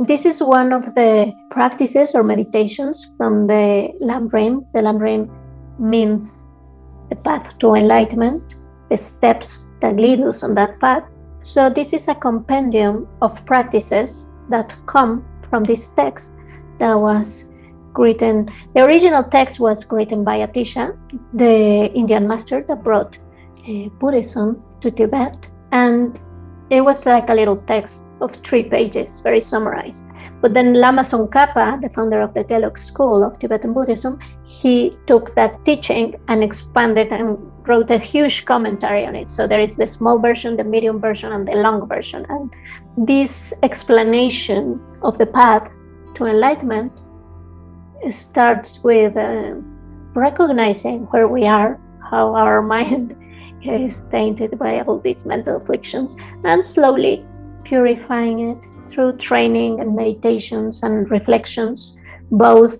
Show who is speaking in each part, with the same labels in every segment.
Speaker 1: This is one of the practices or meditations from the Lam Rim. The Lam Rim means the path to enlightenment, the steps that lead us on that path. So this is a compendium of practices that come from this text that was written. The original text was written by Atisha, the Indian master that brought Buddhism to Tibet, and it was like a little text of 3 pages, very summarized. But then Lama Tsongkhapa, the founder of the Gelug school of Tibetan Buddhism, he took that teaching and expanded and wrote a huge commentary on it. So there is the small version, the medium version, and the long version. And this explanation of the path to enlightenment starts with recognizing where we are, how our mind is tainted by all these mental afflictions, and slowly purifying it through training and meditations and reflections, both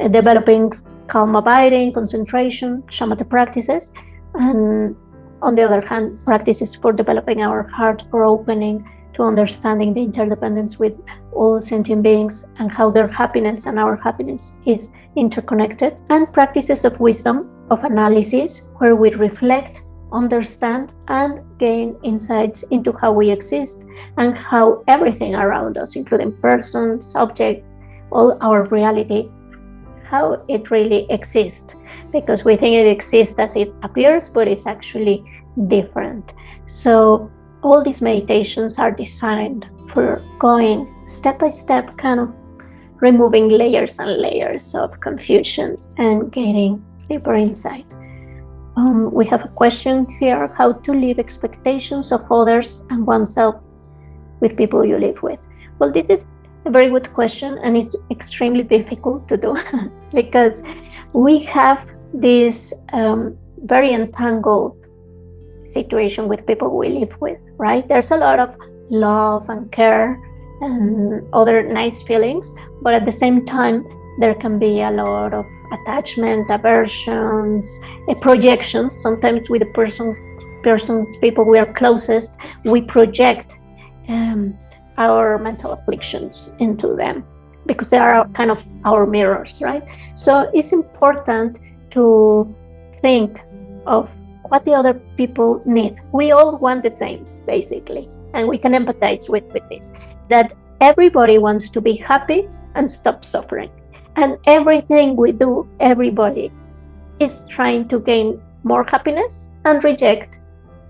Speaker 1: developing calm abiding, concentration, shamatha practices, and on the other hand, practices for developing our heart, for opening to understanding the interdependence with all sentient beings and how their happiness and our happiness is interconnected, and practices of wisdom, of analysis, where we reflect, understand, and gain insights into how we exist and how everything around us, including persons, objects, all our reality, how it really exists, because we think it exists as it appears, but it's actually different. So all these meditations are designed for going step by step, kind of removing layers and layers of confusion and gaining deeper insight. We have a question here: how to leave expectations of others and oneself with people you live with? Well, this is a very good question, and it's extremely difficult to do because we have this very entangled situation with people we live with, right? There's a lot of love and care and other nice feelings, but at the same time, there can be a lot of attachment, aversions, projections. Sometimes with the people we are closest, we project our mental afflictions into them because they are kind of our mirrors, right? So it's important to think of what the other people need. We all want the same, basically, and we can empathize with this, that everybody wants to be happy and stop suffering. And everything we do, everybody is trying to gain more happiness and reject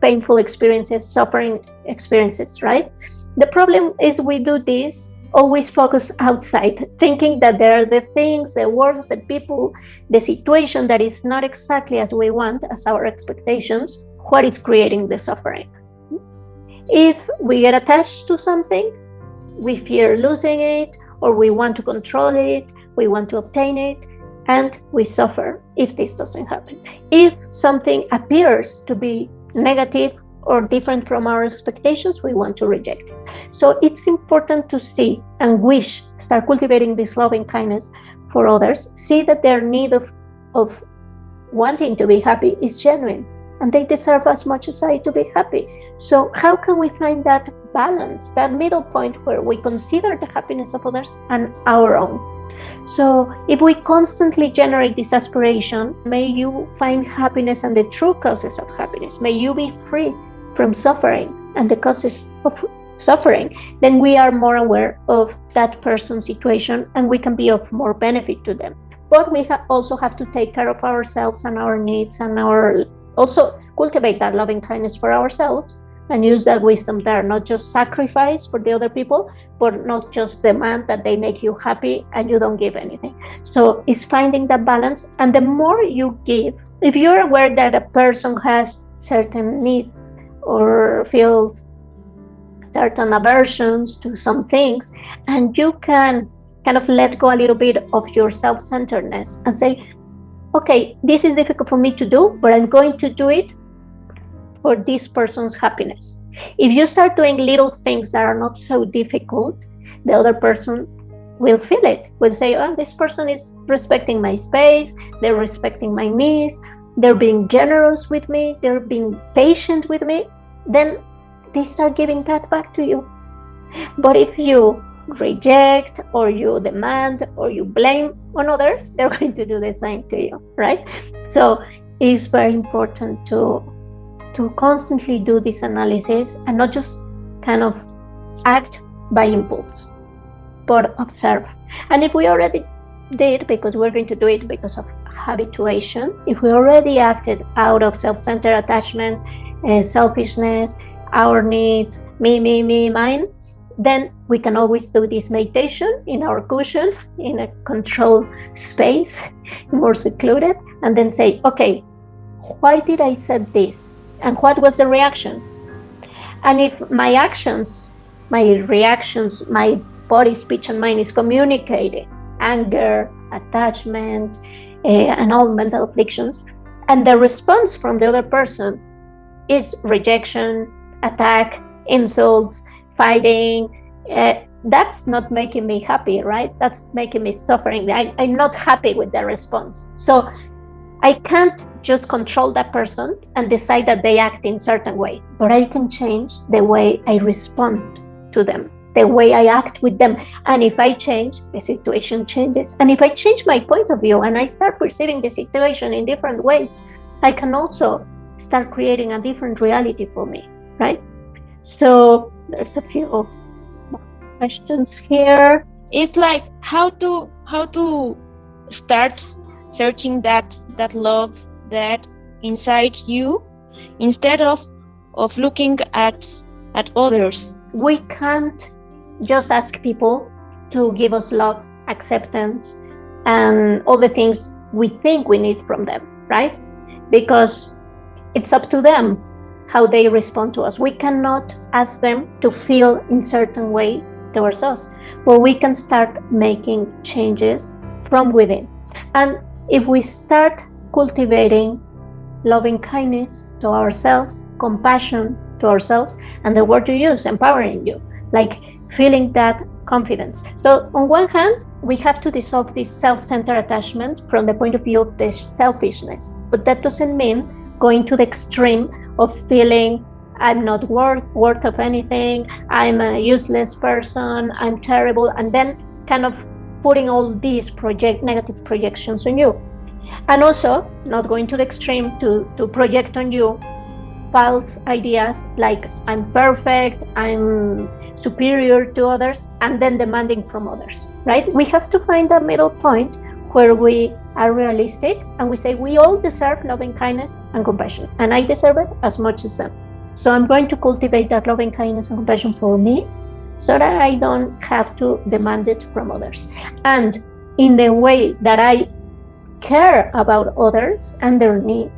Speaker 1: painful experiences, suffering experiences, right? The problem is we do this, always focus outside, thinking that there are the things, the words, the people, the situation that is not exactly as we want, as our expectations, what is creating the suffering. If we get attached to something, we fear losing it, or we want to control it, we want to obtain it, and we suffer if this doesn't happen. If something appears to be negative or different from our expectations, we want to reject it. So it's important to see and start cultivating this loving kindness for others, see that their need of wanting to be happy is genuine, and they deserve as much as I to be happy. So how can we find that balance, that middle point where we consider the happiness of others and our own? So if we constantly generate this aspiration, may you find happiness and the true causes of happiness, may you be free from suffering and the causes of suffering, then we are more aware of that person's situation and we can be of more benefit to them. But we also have to take care of ourselves and our needs, and also cultivate that loving kindness for ourselves and use that wisdom there, not just sacrifice for the other people, but not just demand that they make you happy and you don't give anything. So it's finding that balance. And the more you give, if you're aware that a person has certain needs or feels certain aversions to some things, and you can kind of let go a little bit of your self-centeredness and say, okay, this is difficult for me to do, but I'm going to do it for this person's happiness. If you start doing little things that are not so difficult, the other person will feel it, will say, oh, this person is respecting my space, they're respecting my needs, they're being generous with me, they're being patient with me. Then they start giving that back to you. But if you reject or you demand or you blame on others, they're going to do the same to you, right? So it's very important to constantly do this analysis and not just kind of act by impulse, but observe. And if we already did, because we're going to do it because of habituation, if we already acted out of self-centered attachment, selfishness, our needs, me, mine, then we can always do this meditation in our cushion, in a controlled space, more secluded, and then say, okay, why did I say this? And what was the reaction? And if my actions, my reactions, my body, speech, and mind is communicating anger, attachment, and all mental afflictions, and the response from the other person is rejection, attack, insults, fighting, that's not making me happy, right? That's making me suffering. I'm not happy with the response. So I can't just control that person and decide that they act in a certain way, but I can change the way I respond to them, the way I act with them. And if I change, the situation changes. And if I change my point of view and I start perceiving the situation in different ways, I can also start creating a different reality for me, right? So there's a few questions here.
Speaker 2: It's like how to start searching that love that inside you instead of looking at others.
Speaker 1: We can't just ask people to give us love, acceptance, and all the things we think we need from them, right? Because it's up to them how they respond to us. We cannot ask them to feel in certain way towards us, but we can start making changes from within. And if we start cultivating loving kindness to ourselves, compassion to ourselves, and the word you use, empowering you, like feeling that confidence. So on one hand, we have to dissolve this self-centered attachment from the point of view of the selfishness, but that doesn't mean going to the extreme of feeling I'm not worth of anything, I'm a useless person, I'm terrible, and then kind of putting all these negative projections on you. And also not going to the extreme to project on you false ideas like I'm perfect, I'm superior to others, and then demanding from others, right? We have to find that middle point where we are realistic and we say we all deserve loving kindness and compassion, and I deserve it as much as them. So I'm going to cultivate that loving kindness and compassion for me so that I don't have to demand it from others. And in the way that I care about others and their needs,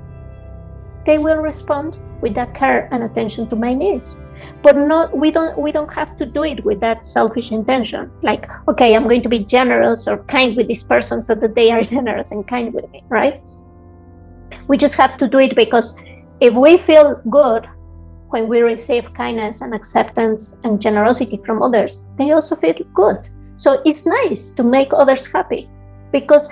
Speaker 1: they will respond with that care and attention to my needs. But we don't have to do it with that selfish intention. Like, okay, I'm going to be generous or kind with this person so that they are generous and kind with me, right? We just have to do it because if we feel good when we receive kindness and acceptance and generosity from others, they also feel good. So it's nice to make others happy, because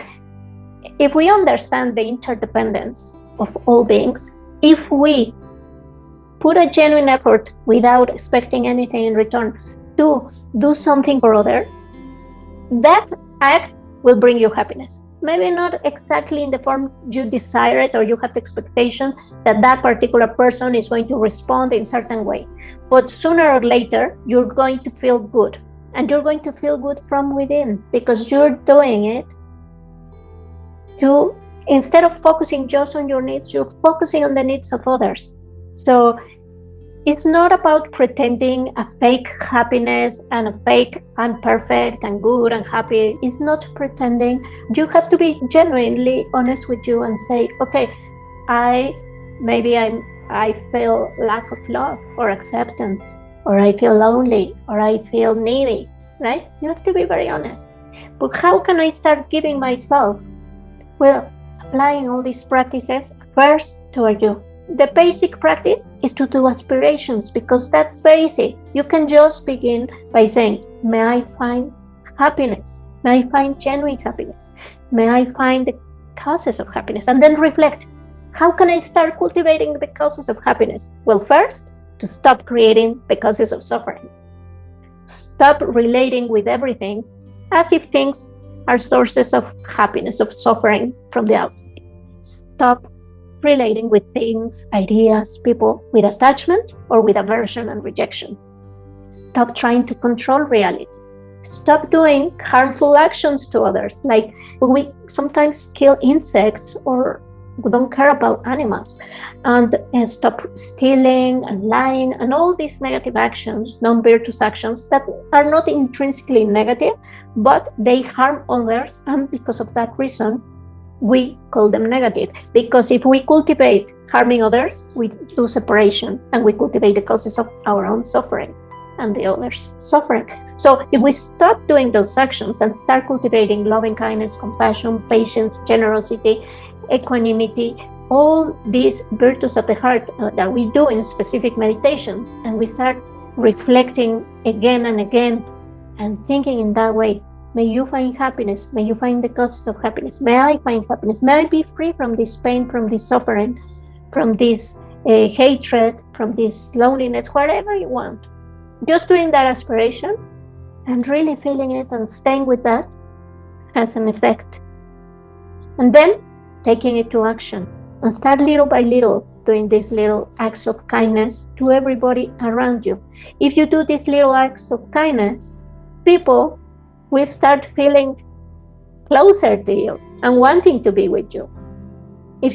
Speaker 1: if we understand the interdependence of all beings, if we put a genuine effort without expecting anything in return to do something for others, that act will bring you happiness. Maybe not exactly in the form you desire it or you have the expectation that that particular person is going to respond in a certain way. But sooner or later, you're going to feel good. And you're going to feel good from within because you're doing it to, instead of focusing just on your needs, you're focusing on the needs of others. So it's not about pretending a fake happiness and a fake I'm perfect and good and happy. It's not pretending. You have to be genuinely honest with you and say, okay, I feel lack of love or acceptance, or I feel lonely, or I feel needy, right? You have to be very honest. But how can I start giving myself? Well, applying all these practices first toward you. The basic practice is to do aspirations, because that's very easy. You can just begin by saying, may I find happiness? May I find genuine happiness? May I find the causes of happiness? And then reflect, how can I start cultivating the causes of happiness? Well, first, to stop creating the causes of suffering. Stop relating with everything as if things are sources of happiness, of suffering from the outside. Stop relating with things, ideas, people with attachment or with aversion and rejection. Stop trying to control reality. Stop doing harmful actions to others, like we sometimes kill insects or we don't care about animals, and stop stealing and lying and all these negative actions, non-virtuous actions that are not intrinsically negative, but they harm others, and because of that reason, we call them negative. Because if we cultivate harming others, we do separation and we cultivate the causes of our own suffering and the others' suffering. So if we stop doing those actions and start cultivating loving kindness, compassion, patience, generosity, equanimity, all these virtues of the heart that we do in specific meditations, and we start reflecting again and again and thinking in that way, may you find happiness, may you find the causes of happiness, may I find happiness, may I be free from this pain, from this suffering, from this hatred, from this loneliness, whatever you want. Just doing that aspiration and really feeling it and staying with that has an effect. And then taking it to action and start little by little doing these little acts of kindness to everybody around you. If you do these little acts of kindness, people will start feeling closer to you and wanting to be with you. If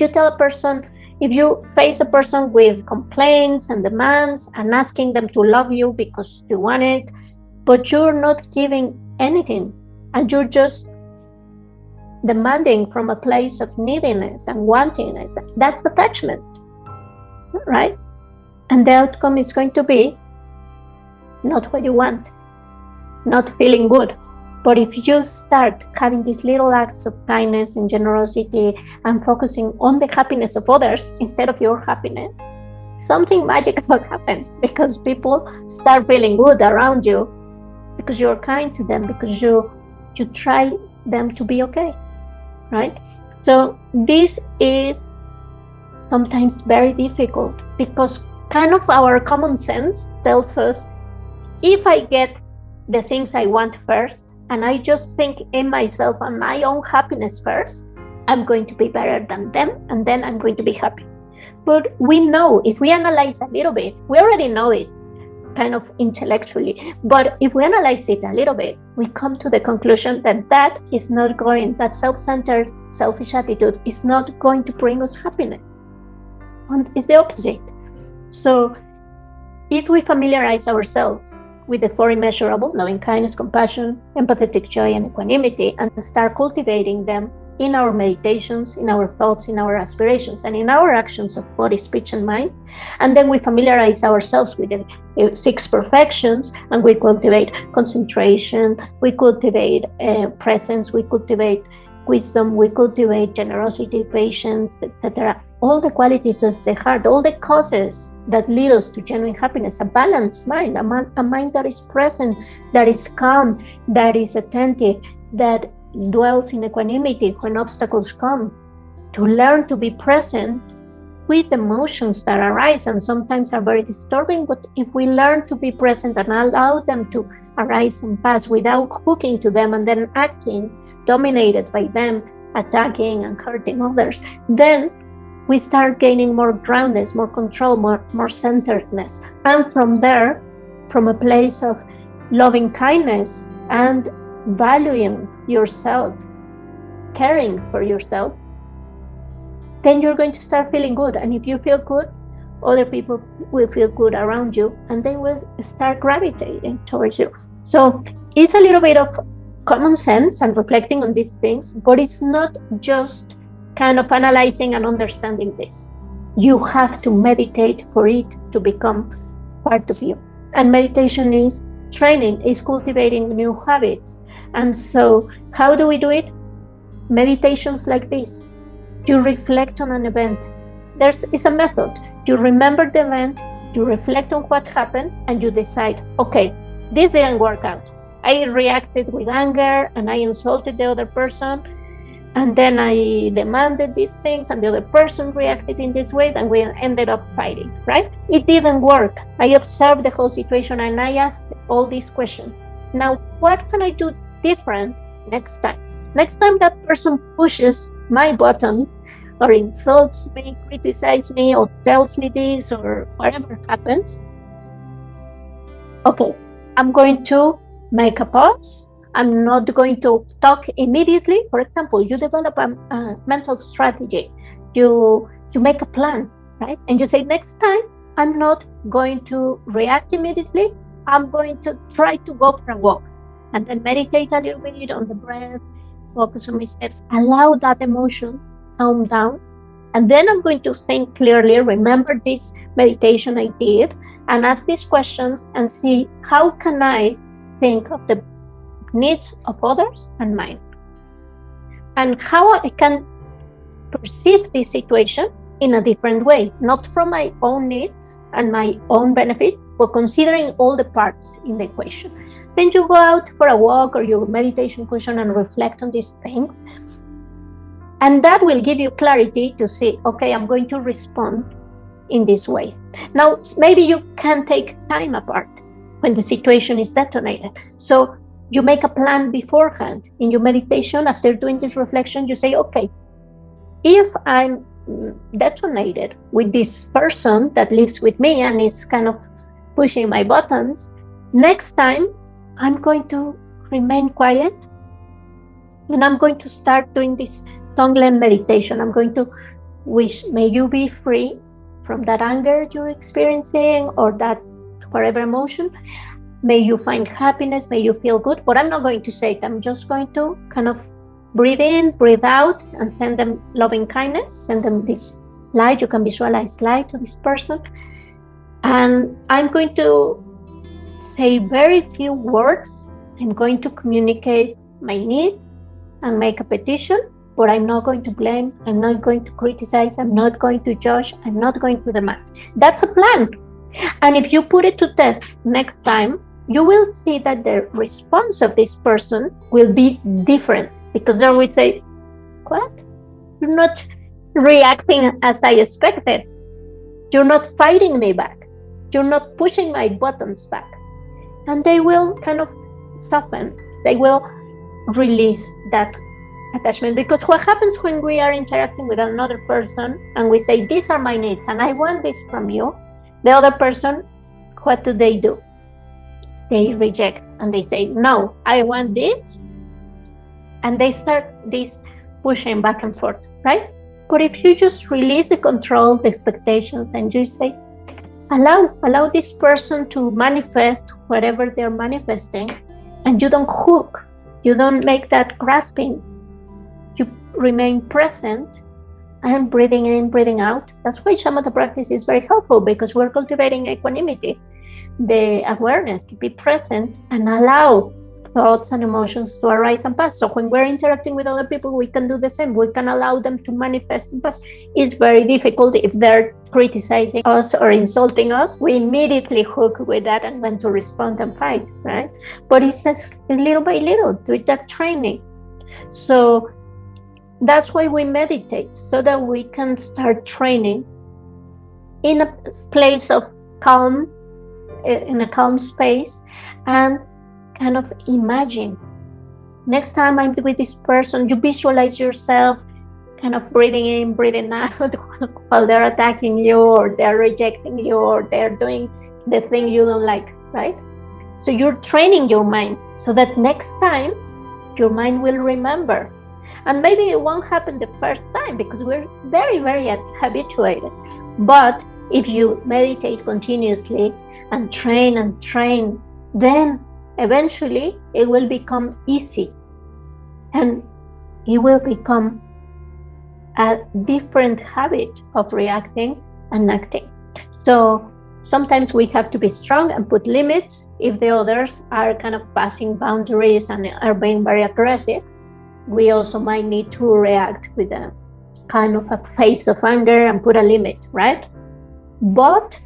Speaker 1: you face a person with complaints and demands and asking them to love you because you want it, but you're not giving anything and you're just demanding from a place of neediness and wantingness, that's attachment, right? And the outcome is going to be not what you want, not feeling good. But if you start having these little acts of kindness and generosity and focusing on the happiness of others instead of your happiness, something magical will happen, because people start feeling good around you because you're kind to them, because you try them to be okay, right? So this is sometimes very difficult because kind of our common sense tells us, if I get the things I want first and I just think in myself and my own happiness first, I'm going to be better than them and then I'm going to be happy. But we know, if we analyze a little bit, we already know it kind of intellectually, but if we analyze it a little bit, we come to the conclusion that that self-centered, selfish attitude is not going to bring us happiness. And it's the opposite. So if we familiarize ourselves with the four immeasurable, loving kindness, compassion, empathetic joy, and equanimity, and start cultivating them in our meditations, in our thoughts, in our aspirations, and in our actions of body, speech, and mind. And then we familiarize ourselves with the six perfections, and we cultivate concentration, we cultivate presence, we cultivate wisdom, we cultivate generosity, patience, etc. All the qualities of the heart, all the causes that lead us to genuine happiness, a balanced mind, a mind that is present, that is calm, that is attentive, that dwells in equanimity when obstacles come, to learn to be present with emotions that arise and sometimes are very disturbing, but if we learn to be present and allow them to arise and pass without hooking to them and then acting dominated by them, attacking and hurting others, then we start gaining more groundedness, more control, more centeredness. And from there, from a place of loving kindness and valuing yourself, caring for yourself, then you're going to start feeling good. And if you feel good, other people will feel good around you and they will start gravitating towards you. So it's a little bit of common sense and reflecting on these things, but it's not just kind of analyzing and understanding this. You have to meditate for it to become part of you. And meditation is training, is cultivating new habits. And so how do we do it? Meditations like this. You reflect on an event. It's a method. You remember the event, you reflect on what happened, and you decide, okay, this didn't work out. I reacted with anger and I insulted the other person. And then I demanded these things and the other person reacted in this way and we ended up fighting, right? It didn't work. I observed the whole situation and I asked all these questions. Now, what can I do different next time? Next time that person pushes my buttons or insults me, criticizes me, or tells me this, or whatever happens, okay, I'm going to make a pause. I'm not going to talk immediately. For example, you develop a mental strategy. You make a plan, right? And you say, next time, I'm not going to react immediately. I'm going to try to go for a walk and then meditate a little bit on the breath, focus on my steps, allow that emotion calm down. And then I'm going to think clearly, remember this meditation I did, and ask these questions and see how can I think of the needs of others and mine, and how I can perceive this situation in a different way, not from my own needs and my own benefit, but considering all the parts in the equation. Then you go out for a walk or your meditation cushion and reflect on these things. And that will give you clarity to see, okay, I'm going to respond in this way. Now, maybe you can take time apart when the situation is detonated. So you make a plan beforehand. In your meditation, after doing this reflection, you say, okay, if I'm detonated with this person that lives with me and is kind of pushing my buttons, next time I'm going to remain quiet and I'm going to start doing this Tonglen meditation. I'm going to wish, may you be free from that anger you're experiencing or that whatever emotion. May you find happiness, may you feel good. But I'm not going to say it. I'm just going to kind of breathe in, breathe out, and send them loving kindness, send them this light. You can visualize light to this person. And I'm going to say very few words. I'm going to communicate my needs and make a petition, but I'm not going to blame. I'm not going to criticize. I'm not going to judge. I'm not going to demand. That's a plan. And if you put it to test next time, you will see that the response of this person will be different, because they will say, what? You're not reacting as I expected. You're not fighting me back. You're not pushing my buttons back. And they will kind of soften. They will release that attachment. Because what happens when we are interacting with another person and we say, these are my needs and I want this from you, the other person, what do? They reject and they say, no, I want this. And they start this pushing back and forth, right? But if you just release the control, the expectations, and you say, allow this person to manifest whatever they're manifesting, and you don't hook, you don't make that grasping, you remain present and breathing in, breathing out. That's why shamatha practice is very helpful, because we're cultivating equanimity, the awareness to be present and allow thoughts and emotions to arise and pass. So when we're interacting with other people, we can do the same. We can allow them to manifest and pass. It's very difficult if they're criticizing us or insulting us. We immediately hook with that and want to respond and fight, right? But it's just little by little, with that training. So that's why we meditate, so that we can start training in a place of calm, in a calm space, and kind of imagine, next time I'm with this person, you visualize yourself kind of breathing in, breathing out while they're attacking you or they're rejecting you or they're doing the thing you don't like, right? So you're training your mind so that next time your mind will remember. And maybe it won't happen the first time because we're very, very habituated. But if you meditate continuously and train, then eventually it will become easy and it will become a different habit of reacting and acting. So sometimes we have to be strong and put limits if the others are kind of passing boundaries and are being very aggressive. We also might need to react with a kind of a face of anger and put a limit, right? But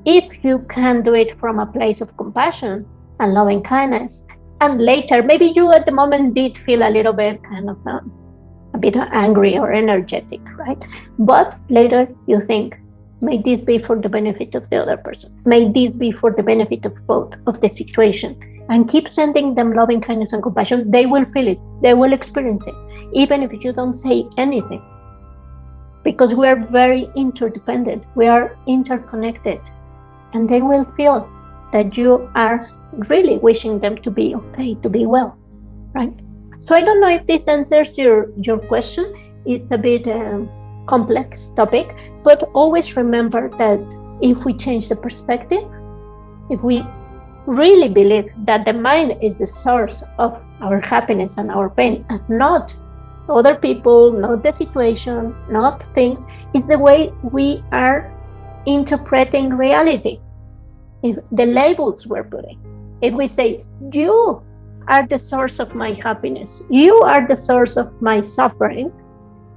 Speaker 1: if you can do it from a place of compassion and loving kindness, and later, maybe you at the moment did feel a little bit kind of a bit angry or energetic, right? But later you think, may this be for the benefit of the other person? May this be for the benefit of both of the situation? and keep sending them loving kindness and compassion, they will feel it, they will experience it, even if you don't say anything. Because we are very interdependent, we are interconnected, and they will feel that you are really wishing them to be okay, to be well, right? So I don't know if this answers your question. It's a bit complex topic, but always remember that if we change the perspective, if we really believe that the mind is the source of our happiness and our pain, and not other people, not the situation, not things, it's the way we are interpreting reality. If the labels we're putting, if we say, you are the source of my happiness, you are the source of my suffering,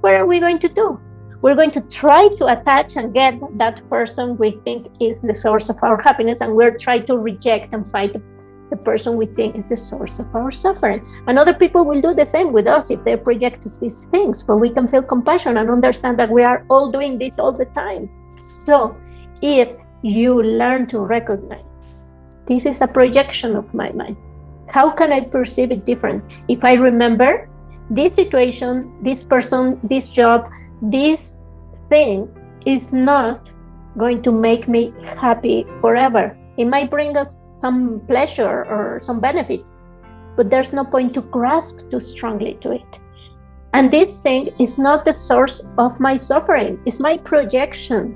Speaker 1: what are we going to do? We're going to try to attach and get that person we think is the source of our happiness, and we're trying to reject and fight the person we think is the source of our suffering. And other people will do the same with us if they project us these things, but we can feel compassion and understand that we are all doing this all the time. So if you learn to recognize, this is a projection of my mind, how can I perceive it different? If I remember this situation, this person, this job, this thing is not going to make me happy forever. It might bring us some pleasure or some benefit, but there's no point to grasp too strongly to it. And this thing is not the source of my suffering, it's my projection.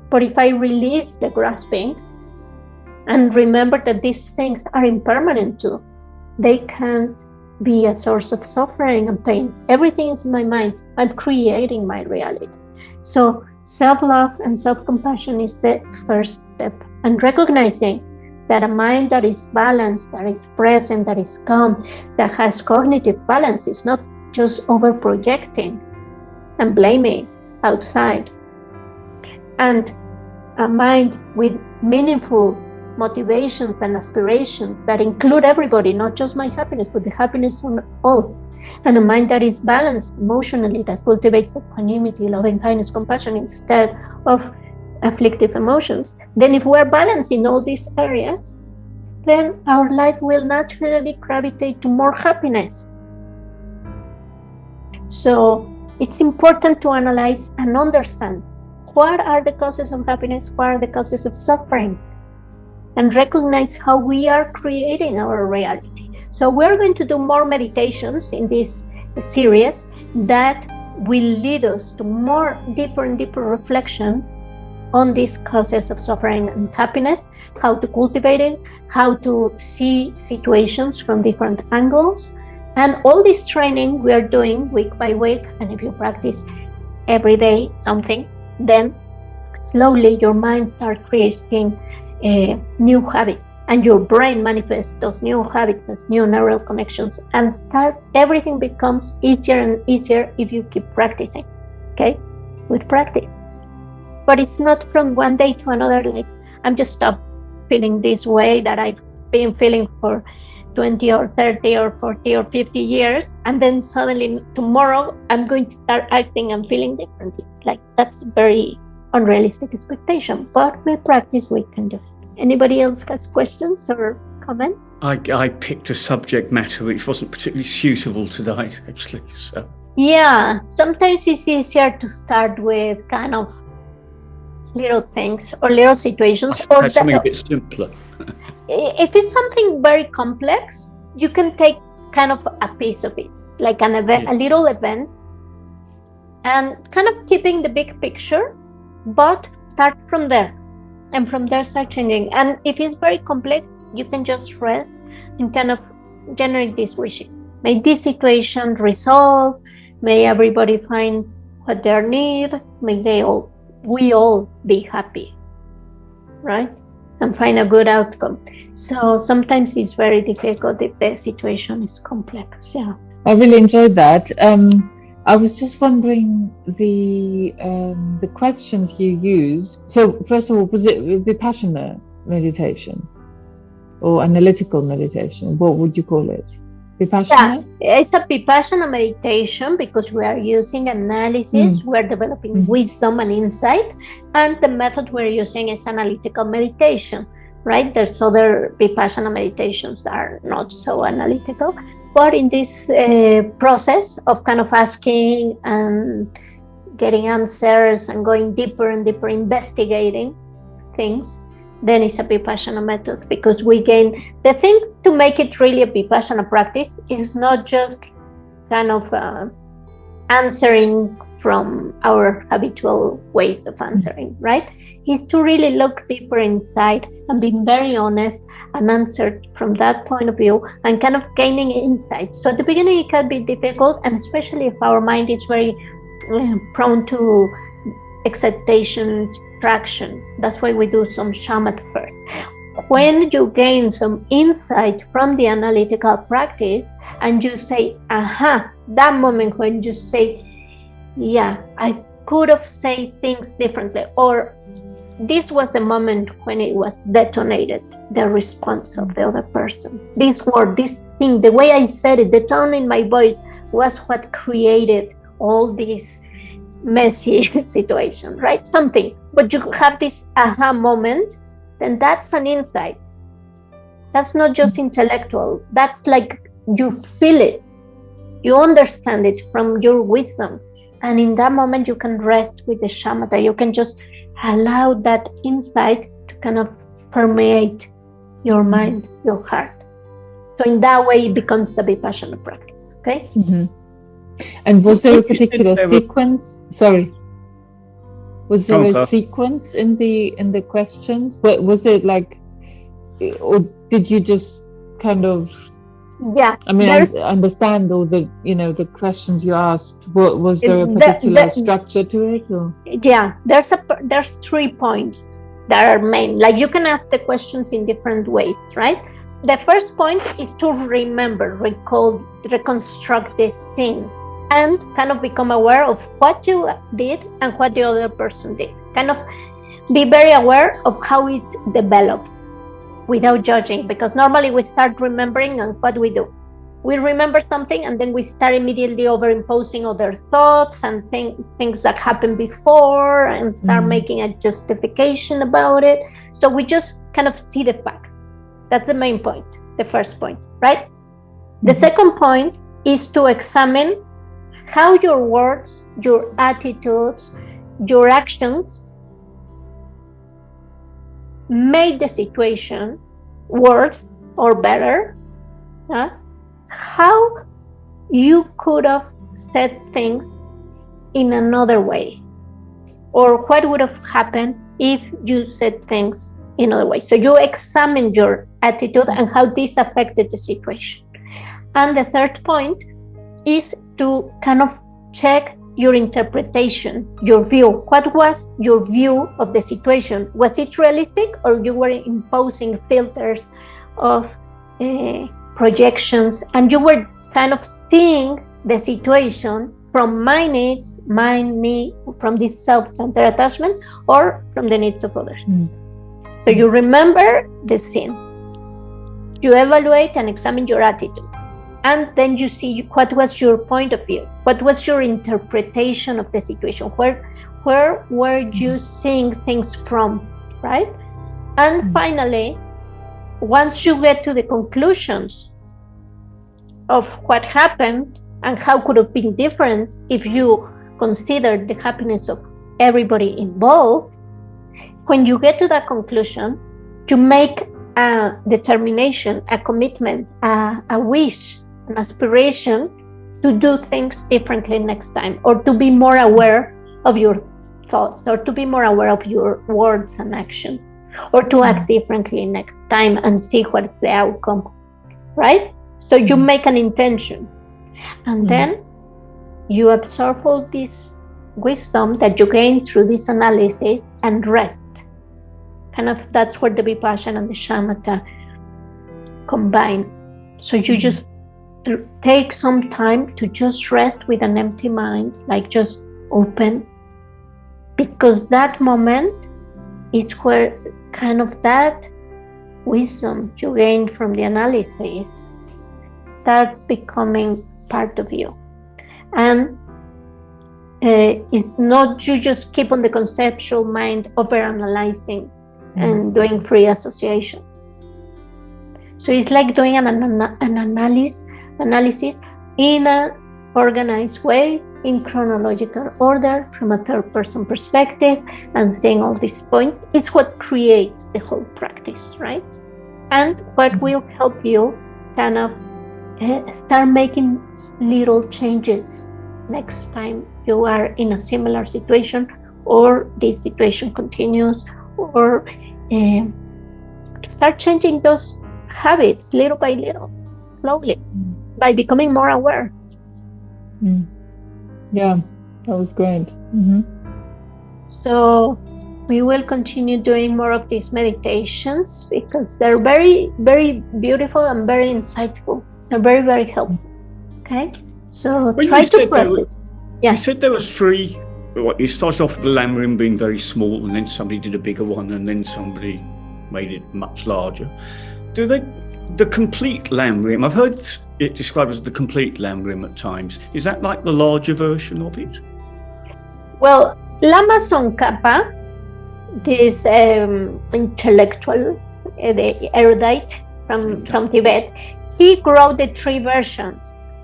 Speaker 1: But if I release the grasping and remember that these things are impermanent too, they can't be a source of suffering and pain. Everything is in my mind. I'm creating my reality. So self-love and self-compassion is the first step. And recognizing that a mind that is balanced, that is present, that is calm, that has cognitive balance, is not just over-projecting and blaming outside. And a mind with meaningful motivations and aspirations that include everybody, not just my happiness, but the happiness of all. And a mind that is balanced emotionally, that cultivates equanimity, loving kindness, compassion instead of afflictive emotions. Then if we're balanced in all these areas, then our life will naturally gravitate to more happiness. So it's important to analyze and understand what are the causes of happiness, what are the causes of suffering, and recognize how we are creating our reality. So we're going to do more meditations in this series that will lead us to more deeper and deeper reflection on these causes of suffering and happiness, how to cultivate it, how to see situations from different angles. And all this training we are doing week by week, and if you practice every day something, then slowly your mind starts creating a new habit, and your brain manifests those new habits as new neural connections, and everything becomes easier and easier if you keep practicing, okay, with practice. But it's not from one day to another, like I'm just stopped feeling this way that I've been feeling for 20 or 30 or 40 or 50 years, and then suddenly tomorrow I'm going to start acting and feeling differently. Like, that's very unrealistic expectation, but with practice we can do it. Anybody else has questions or comments?
Speaker 3: I picked a subject matter which wasn't particularly suitable tonight, actually. So
Speaker 1: yeah, sometimes it's easier to start with kind of little things or little situations, or
Speaker 3: something a bit simpler.
Speaker 1: If it's something very complex, you can take kind of a piece of it, like an event, a little event, and kind of keeping the big picture, but start from there, and from there start changing. And if it's very complex, you can just rest and kind of generate these wishes. May this situation resolve, may everybody find what they need, may we all be happy, right? And find a good outcome. So sometimes it's very difficult if the situation is complex. Yeah,
Speaker 4: I really enjoyed that. I was just wondering the questions you used. So first of all, was it Vipassana meditation or analytical meditation? What would you call it? Vipassana?
Speaker 1: Yeah, it's a Vipassana meditation because we are using analysis, we're developing wisdom and insight, and the method we're using is analytical meditation. right? There's other Vipassana meditations that are not so analytical. But in this process of kind of asking and getting answers and going deeper and deeper, investigating things, then it's a Vipassana method, because we gain the thing to make it really a Vipassana practice is not just kind of answering from our habitual ways of answering, right? Is to really look deeper inside and being very honest and answer from that point of view and kind of gaining insight. So at the beginning it can be difficult, and especially if our mind is very prone to excitation, distraction. That's why we do some shamatha first. When you gain some insight from the analytical practice and you say, aha, that moment when you say, yeah, I could have said things differently, or this was the moment when it was detonated, the response of the other person. This word, this thing, the way I said it, the tone in my voice was what created all this messy situation, right? Something. But you have this aha moment, then that's an insight. That's not just intellectual. That's like you feel it. You understand it from your wisdom. And in that moment, you can rest with the shamatha. You can just allow that insight to kind of permeate your mind, your heart. So in that way, it becomes a Vipassana practice, okay?
Speaker 4: Mm-hmm. And was there a particular sequence? Sorry. Was there a sequence in the questions? Was it like, or did you just kind of?
Speaker 1: Yeah.
Speaker 4: I mean, I understand all the the questions you asked. Was there a particular structure to it? Or?
Speaker 1: Yeah, there's 3 points that are main. Like you can ask the questions in different ways, right? The first point is to remember, recall, reconstruct this thing, and kind of become aware of what you did and what the other person did. Kind of be very aware of how it developed without judging, because normally we start remembering and what we do. We remember something and then we start immediately overimposing other thoughts and things that happened before and start making a justification about it. So we just kind of see the fact. That's the main point, the first point, right? The second point is to examine how your words, your attitudes, your actions made the situation worse or better. How you could have said things in another way, or what would have happened if you said things in another way. So you examine your attitude and how this affected the situation. And the third point is to kind of check your interpretation, your view. What was your view of the situation? Was it realistic, or you were imposing filters of projections, and you were kind of seeing the situation from my needs, me, from this self-centered attachment, or from the needs of others? So you remember the scene, you evaluate and examine your attitude, and then you see what was your point of view, what was your interpretation of the situation, where were you seeing things from, right? And finally, once you get to the conclusions of what happened and how could have been different if you considered the happiness of everybody involved, when you get to that conclusion, you make a determination, a commitment, a wish, an aspiration to do things differently next time, or to be more aware of your thoughts, or to be more aware of your words and action, or to act differently next time and see what's the outcome, right? So you make an intention, and then you absorb all this wisdom that you gain through this analysis and rest. Kind of that's where the Vipassana and the Shamatha combine. So you just take some time to just rest with an empty mind, like just open, because that moment is where kind of that wisdom you gain from the analysis starts becoming part of you. And it's not you just keep on the conceptual mind over analyzing and doing free association. So it's like doing an analysis in an organized way, in chronological order, from a third person perspective, and seeing all these points. It's what creates the whole practice, right? And what will help you kind of start making little changes next time you are in a similar situation, or this situation continues, or start changing those habits little by little, slowly, by becoming more aware.
Speaker 4: Yeah, that was great.
Speaker 1: So we will continue doing more of these meditations because they're very, very beautiful and very insightful. They're very, very helpful. Okay, so
Speaker 3: when
Speaker 1: try to practice.
Speaker 3: You said there was three. Well, you started off with the lamb rim being very small, and then somebody did a bigger one, and then somebody made it much larger. Do they? The complete lamb rim, I've heard it described as the complete lamb rim at times. Is that like the larger version of it?
Speaker 1: Well, Lama Tsongkhapa, this intellectual, the erudite from Tibet, he wrote the three versions.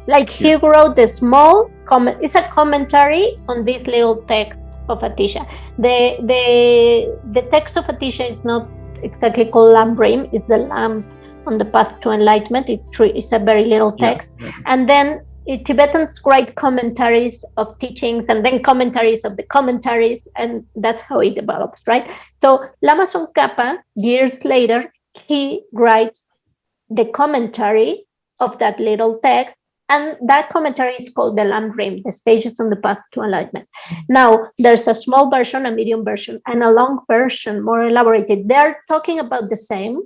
Speaker 1: Like he wrote the small it's a commentary on this little text of Atisha. The text of Atisha is not exactly called Lamb Rim, it's the Lamb on the Path to Enlightenment. It's a very little text. And then Tibetans write commentaries of teachings, and then commentaries of the commentaries, and that's how it develops, right? So Lama Tsongkhapa, years later, he writes the commentary of that little text, and that commentary is called the Lamb Rim, the stages on the path to enlightenment. Now, there's a small version, a medium version, and a long version, more elaborated. They're talking about the same,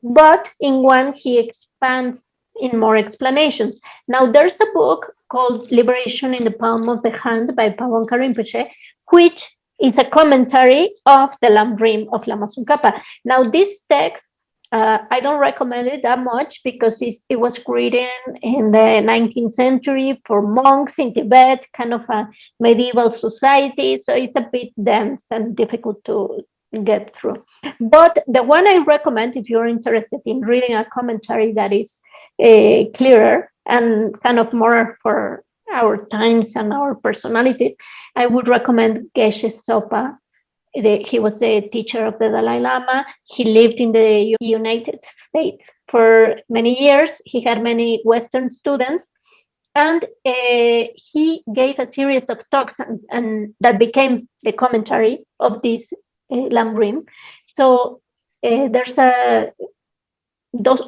Speaker 1: but in one he expands in more explanations. Now, there's a book called Liberation in the Palm of the Hand by Pabonka Rinpoche, which is a commentary of the Lamb Rim of Lama Tsongkhapa. Now, this text, I don't recommend it that much because it was written in the 19th century for monks in Tibet, kind of a medieval society. So it's a bit dense and difficult to get through. But the one I recommend, if you're interested in reading a commentary that is clearer and kind of more for our times and our personalities, I would recommend Geshe Sopa. He was the teacher of the Dalai Lama. He lived in the United States for many years. He had many Western students, and he gave a series of talks, and that became the commentary of this Lamb Rim. So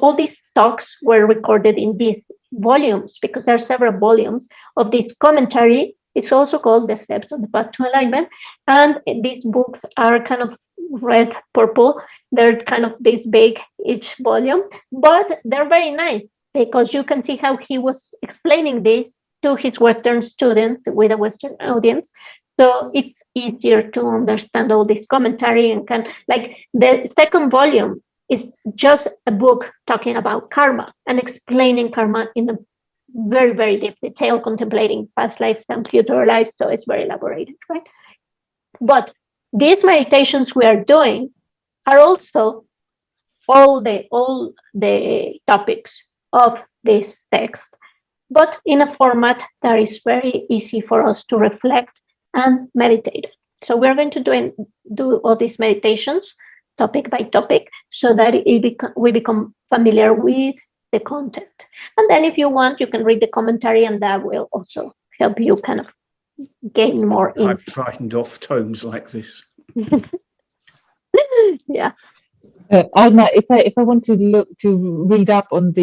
Speaker 1: all these talks were recorded in these volumes, because there are several volumes of this commentary. It's also called The Steps of the Path to Enlightenment. And these books are kind of red, purple. They're kind of this big, each volume, but they're very nice because you can see how he was explaining this to his Western students with a Western audience. So it's easier to understand all this commentary, and like the second volume is just a book talking about karma and explaining karma in a very, very deep detail, contemplating past lives and future lives. So it's very elaborated, right? But these meditations we are doing are also all the topics of this text, but in a format that is very easy for us to reflect and meditate. So we're going to do all these meditations topic by topic, so that we become familiar with the content. And then if you want, you can read the commentary, and that will also help you kind of gain more insight.
Speaker 3: I'm frightened off tomes like this.
Speaker 1: Yeah.
Speaker 4: Alma, if I want to look to read up on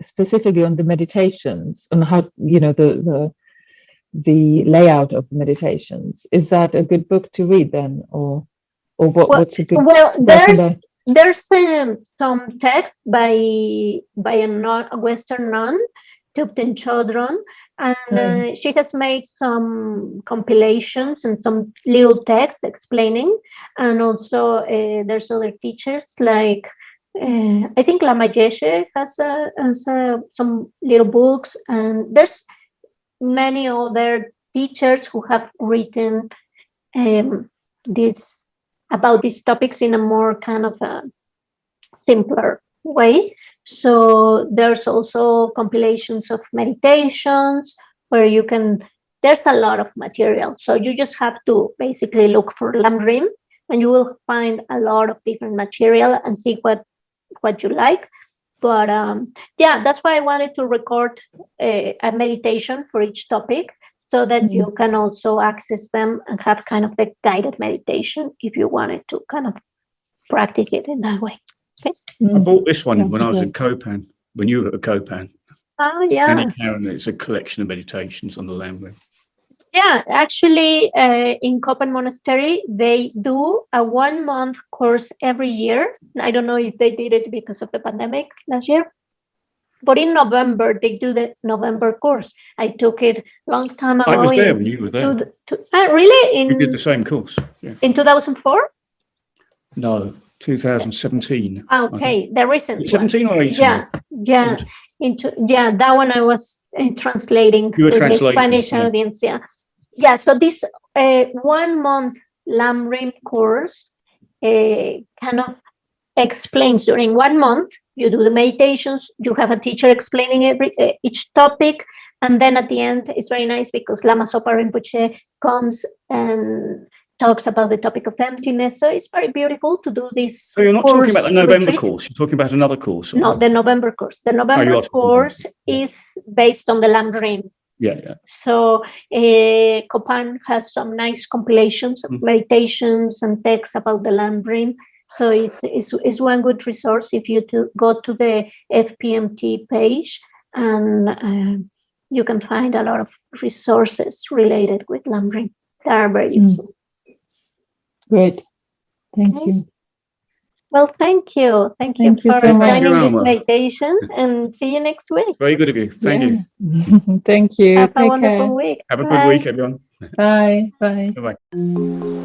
Speaker 4: specifically on the meditations, on how the layout of the meditations, is that a good book to read then, or what's a good?
Speaker 1: Well, there's some text by a Western nun, Thupten Chodron, and she has made some compilations and some little text explaining. And also there's other teachers like I think Lama Yeshe has some little books, and there's many other teachers who have written these about these topics in a more kind of a simpler way. So there's also compilations of meditations where you can, there's a lot of material. So you just have to basically look for Lamrim, and you will find a lot of different material and see what you like. But yeah, that's why I wanted to record a meditation for each topic, so that you can also access them and have kind of a guided meditation if you wanted to kind of practice it in that way. Okay.
Speaker 3: I bought this one when I was in Copan, when you were at Copan.
Speaker 1: Oh, yeah.
Speaker 3: And Karen, it's a collection of meditations on the Lamrim.
Speaker 1: Yeah, actually, in Copan Monastery, they do a 1-month course every year. I don't know if they did it because of the pandemic last year, but in November, they do the November course. I took it a long time ago.
Speaker 3: I was there when you were there.
Speaker 1: Really?
Speaker 3: We did the same course. Yeah.
Speaker 1: In 2004?
Speaker 3: No, 2017.
Speaker 1: Okay, the recent
Speaker 3: 17 or 18?
Speaker 1: Yeah. That one I was translating
Speaker 3: You were
Speaker 1: with the
Speaker 3: translating,
Speaker 1: Spanish audience. Yeah. So this 1-month Lamrim course kind of explains during 1 month. You do the meditations. You have a teacher explaining each topic, and then at the end, it's very nice because Lama Zopa Rinpoche comes and talks about the topic of emptiness. So it's very beautiful to do this.
Speaker 3: So you're not talking about the November course, you're talking about another course?
Speaker 1: No, the November course. The November course is based on the Lamrim.
Speaker 3: Yeah.
Speaker 1: So Copan has some nice compilations of meditations and texts about the Lamrim. So it's one good resource if you go to the FPMT page, and you can find a lot of resources related with Lamrim that are very useful.
Speaker 4: Great. Thank you.
Speaker 1: Well, thank you. Thank you for joining this meditation, and see you next week.
Speaker 3: Very good of you. Thank you.
Speaker 4: Thank you.
Speaker 1: Have a wonderful week.
Speaker 3: Have a good week, everyone.
Speaker 4: Bye. Bye.
Speaker 3: Bye-bye.